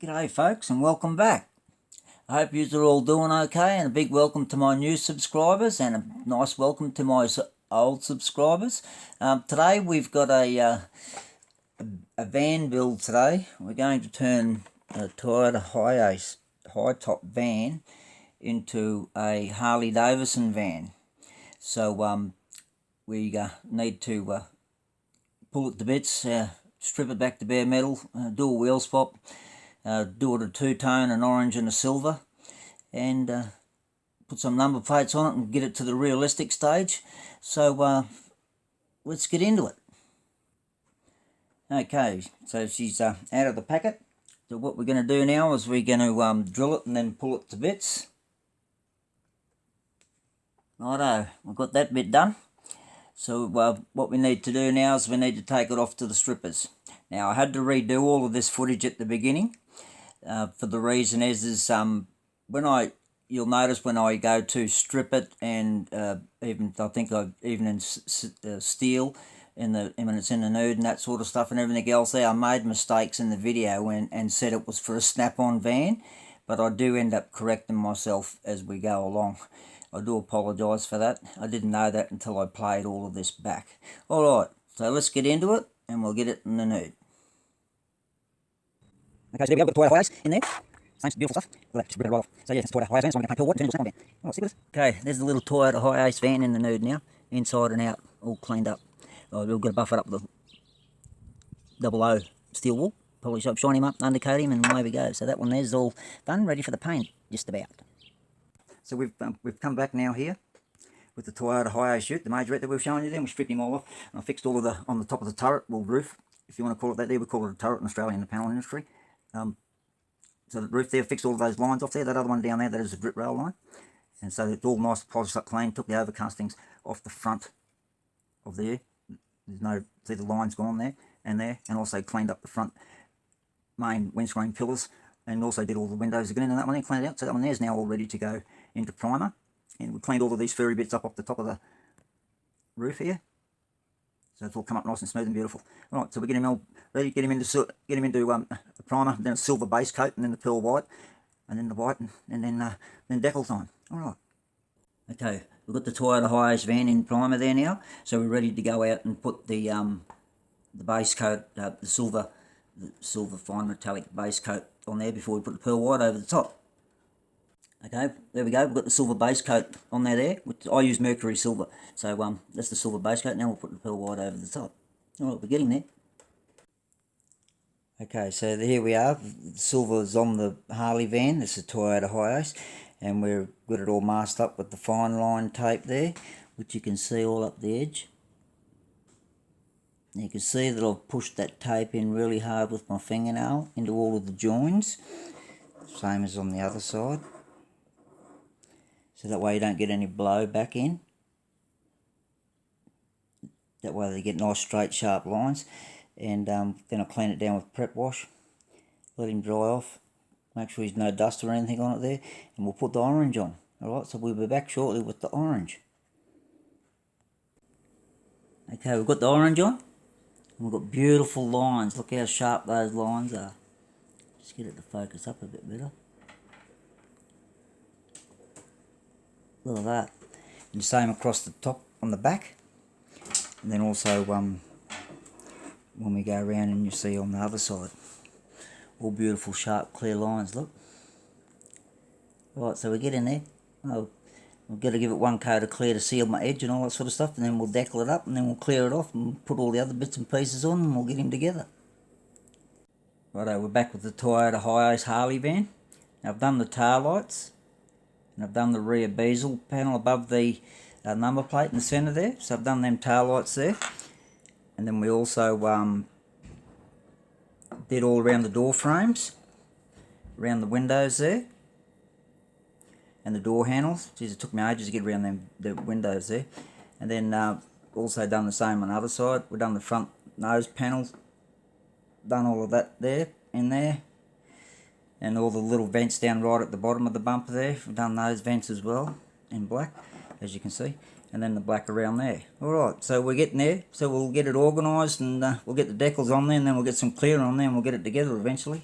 G'day folks and welcome back. I hope you're all doing okay, and a big welcome to my new subscribers and a nice welcome to my old subscribers. Today we've got a van build today. We're going to turn a Toyota high top van into a Harley Davidson van. So we need to pull it to bits, strip it back to bare metal, do a wheel swap, do it a two-tone, an orange and a silver, and put some number plates on it and get it to the realistic stage. So let's get into it. Okay, so she's out of the packet. So what we're going to do now is we're going to drill it and then pull it to bits. Righto, we've got that bit done. So what we need to do now is we need to take it off to the strippers. Now I had to redo all of this footage at the beginning. For the reason is you'll notice when I go to strip it, and even in steel, when it's in the nude and that sort of stuff and everything else there, I made mistakes in the video and said it was for a snap-on van, but I do end up correcting myself as we go along. I do apologise for that. I didn't know that until I played all of this back. Alright, so let's get into it and we'll get it in the nude. Okay, so there we go, we've got the Toyota Hiace in there. Same beautiful stuff. Well, just rip it right off. So yeah, it's a Toyota Hiace van, so I'm going to paint pure white, turn it into a snap-on van. Alright, see this? Okay, there's the little Toyota Hiace van in the nude now. Inside and out, all cleaned up. We'll get it buffered up with a double O steel wool. Polish up, shine him up, undercoat him, and away we go. So that one there's all done, ready for the paint, just about. So we've come back now here with the Toyota Hiace chute, the Majorette that we've shown you there. We stripped him all off, and I fixed all of the, on the top of the turret, well, roof, if you want to call it that there. We call it a turret in Australia in the panel industry. So the roof there, fixed all of those lines off there. That other one down there, that is a drip rail line. And so it's all nice, polished up clean. Took the overcastings off the front of there. There's no, see the lines gone there, and also cleaned up the front main windscreen pillars, and also did all the windows again and that one there, cleaned it out. So that one there is now all ready to go into primer. And we cleaned all of these furry bits up off the top of the roof here. So it's all come up nice and smooth and beautiful. Alright, so we get him all ready, get him into a primer, then a silver base coat, and then the pearl white, and then the white, and then decals on. Alright. Okay, we've got the Toyota Hiace van in primer there now, so we're ready to go out and put the base coat, the silver fine metallic base coat on there before we put the pearl white over the top. Okay, there we go, we've got the silver base coat on there, which I use mercury silver, so that's the silver base coat. Now we'll put the pearl white over the top. Alright, we're getting there. Okay, so here we are, the silver is on the Harley van. This is a Toyota Hiace, and we've got it all masked up with the fine line tape there, which you can see all up the edge. You can see that I've pushed that tape in really hard with my fingernail into all of the joins, same as on the other side. So that way you don't get any blow back in. That way they get nice straight sharp lines. And then I clean it down with prep wash. Let him dry off. Make sure there's no dust or anything on it there. And we'll put the orange on. Alright, so we'll be back shortly with the orange. Okay, we've got the orange on. And we've got beautiful lines. Look how sharp those lines are. Just get it to focus up a bit better. Look at that. And the same across the top on the back. And then also when we go around, and you see on the other side, all beautiful sharp clear lines, look. Right, so we get in there. We've got to give it one coat of clear to seal my edge and all that sort of stuff, and then we'll decal it up, and then we'll clear it off and put all the other bits and pieces on, and we'll get him together. Righto, we're back with the Toyota Hiace Harley van. Now I've done the tail lights, and I've done the rear bezel panel above the number plate in the centre there, so I've done them tail lights there. And then we also did all around the door frames, around the windows there, and the door handles. Geez, it took me ages to get around the windows there. And then also done the same on the other side. We've done the front nose panels, done all of that there, in there. And all the little vents down right at the bottom of the bumper there, we've done those vents as well, in black, as you can see. And then the black around there. Alright, so we're getting there. So we'll get it organised, and we'll get the decals on there, and then we'll get some clear on there, and we'll get it together eventually.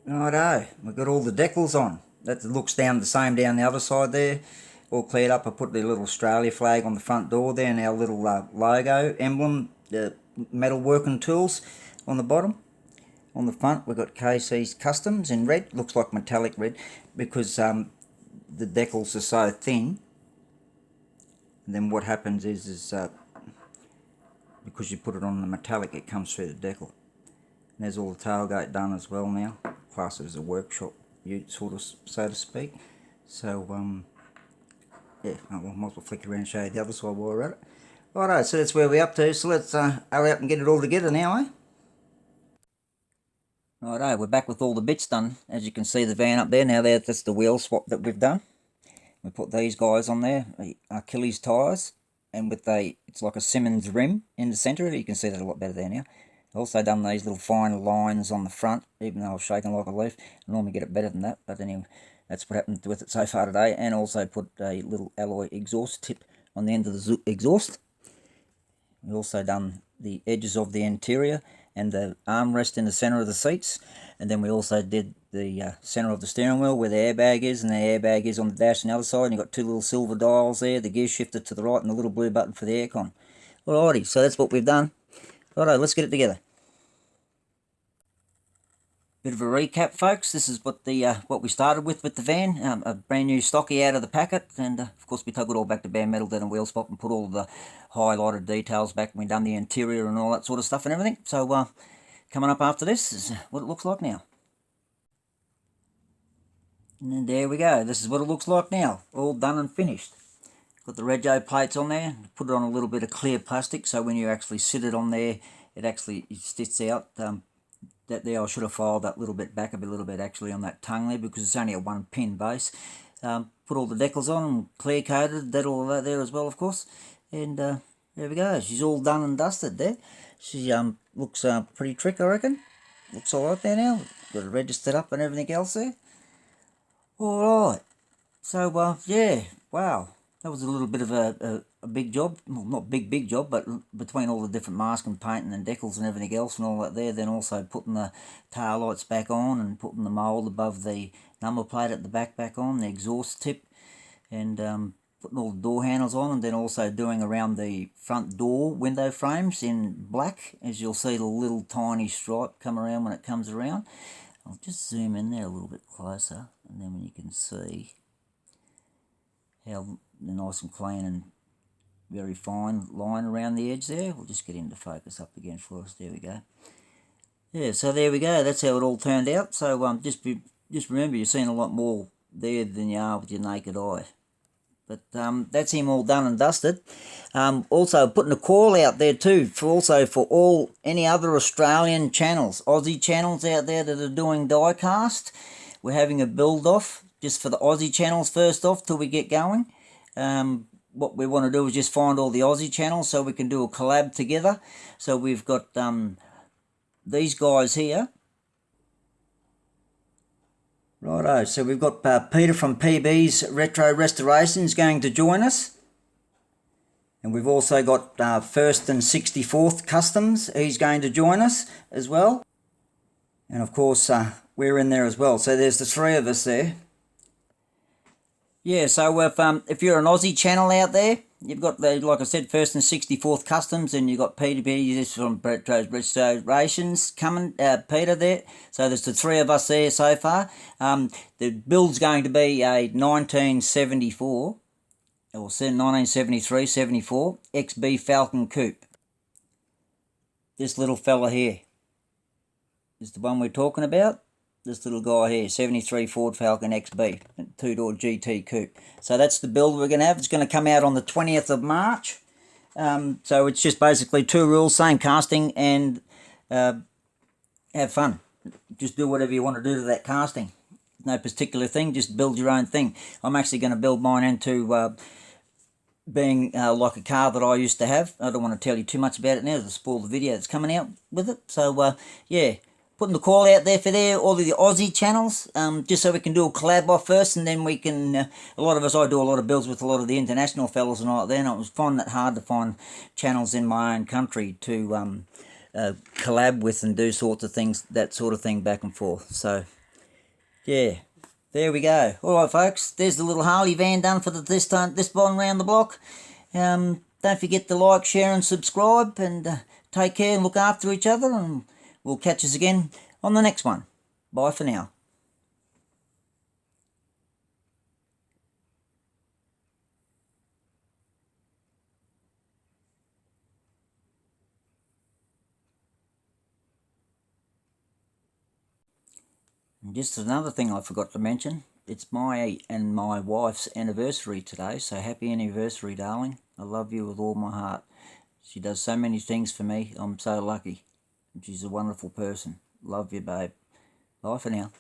Righto, we've got all the decals on. That looks down the same down the other side there. All cleared up. I put the little Australia flag on the front door there and our little logo emblem, the metal working tools on the bottom. On the front we've got KC'sKustoms in red. Looks like metallic red because the decals are so thin. And then what happens is because you put it on the metallic, it comes through the decal. And there's all the tailgate done as well now. Class it as a workshop, sort of, so to speak. So yeah, I might as well flick around and show you the other side while we're at it. Righto, so that's where we're up to. So let's hurry up and get it all together now, eh? Righto, we're back with all the bits done. As you can see, the van up there now. That's the wheel swap that we've done. We put these guys on there, the Achilles tyres, and with it's like a Simmons rim in the centre. You can see that a lot better there now. I've also done these little fine lines on the front, even though I was shaking like a leaf. I normally get it better than that, but anyway, that's what happened with it so far today. And also put a little alloy exhaust tip on the end of the exhaust. We've also done the edges of the interior and the armrest in the centre of the seats. And then we also did the centre of the steering wheel where the airbag is, and the airbag is on the dash on the other side. And you've got two little silver dials there, the gear shifter to the right and the little blue button for the aircon. Alrighty, so that's what we've done. Righto, let's get it together. Bit of a recap, folks. This is what we started with the van. A brand new stocky out of the packet, and of course we took it all back to bare metal, did a wheel swap, and put all the highlighted details back. We done the interior and all that sort of stuff and everything. So coming up after this is what it looks like now. And there we go. This is what it looks like now, all done and finished. Got the rego plates on there. Put it on a little bit of clear plastic, so when you actually sit it on there, it sticks out. That there, I should have filed that little bit back a little bit actually on that tongue there, because it's only a 1-pin base. Put all the decals on and clear coated, that all that there as well, of course. And there we go. She's all done and dusted there. She looks pretty trick, I reckon. Looks alright there now. Got it registered up and everything else there. Alright. So yeah, wow. That was a little bit of a big job. Well, not big job, but between all the different mask and painting and decals and everything else and all that there, then also putting the tail lights back on and putting the mould above the number plate at the back on, the exhaust tip, and putting all the door handles on, and then also doing around the front door window frames in black, as you'll see the little tiny stripe come around when it comes around. I'll just zoom in there a little bit closer, and then you can see how nice and clean and very fine line around the edge there. We'll just get into focus up again for us. There we go. Yeah, so there we go. That's how it all turned out. So just remember, you're seeing a lot more there than you are with your naked eye. But that's him all done and dusted. Also putting a call out there too for any other Australian channels, Aussie channels out there that are doing die cast. We're having a build off just for the Aussie channels first off till we get going. What we want to do is just find all the Aussie channels so we can do a collab together. So we've got these guys here. Righto, so we've got Peter from PB's Retro Restorations going to join us. And we've also got 1st and 64th Customs. He's going to join us as well. And of course, we're in there as well. So there's the three of us there. Yeah, so if you're an Aussie channel out there, you've got, like I said, 1st and 64th Customs, and you've got Peter from Retro Restorations coming, Peter there. So there's the three of us there so far. The build's going to be a 1974, or 1973-74 XB Falcon Coupe. This little fella here is the one we're talking about. This little guy here, 73 Ford Falcon XB, 2-door GT coupe. So that's the build we're going to have. It's going to come out on the 20th of March. So it's just basically two rules, same casting, and have fun. Just do whatever you want to do to that casting. No particular thing, just build your own thing. I'm actually going to build mine into being like a car that I used to have. I don't want to tell you too much about it now to spoil the video that's coming out with it. So yeah. Putting the call out there for all of the Aussie channels, just so we can do a collab off first, and then we can, a lot of us, I do a lot of builds with a lot of the international fellas and all that there, and I was finding it hard to find channels in my own country to collab with and do sorts of things, that sort of thing back and forth. So Yeah, there we go. All right, folks, there's the little Harley van done for this one round the block. Don't forget to like, share and subscribe, and take care and look after each other, and we'll catch us again on the next one. Bye for now. And just another thing I forgot to mention, it's my and my wife's anniversary today, so happy anniversary, darling. I love you with all my heart. She does so many things for me. I'm so lucky. She's a wonderful person. Love you, babe. Bye for now.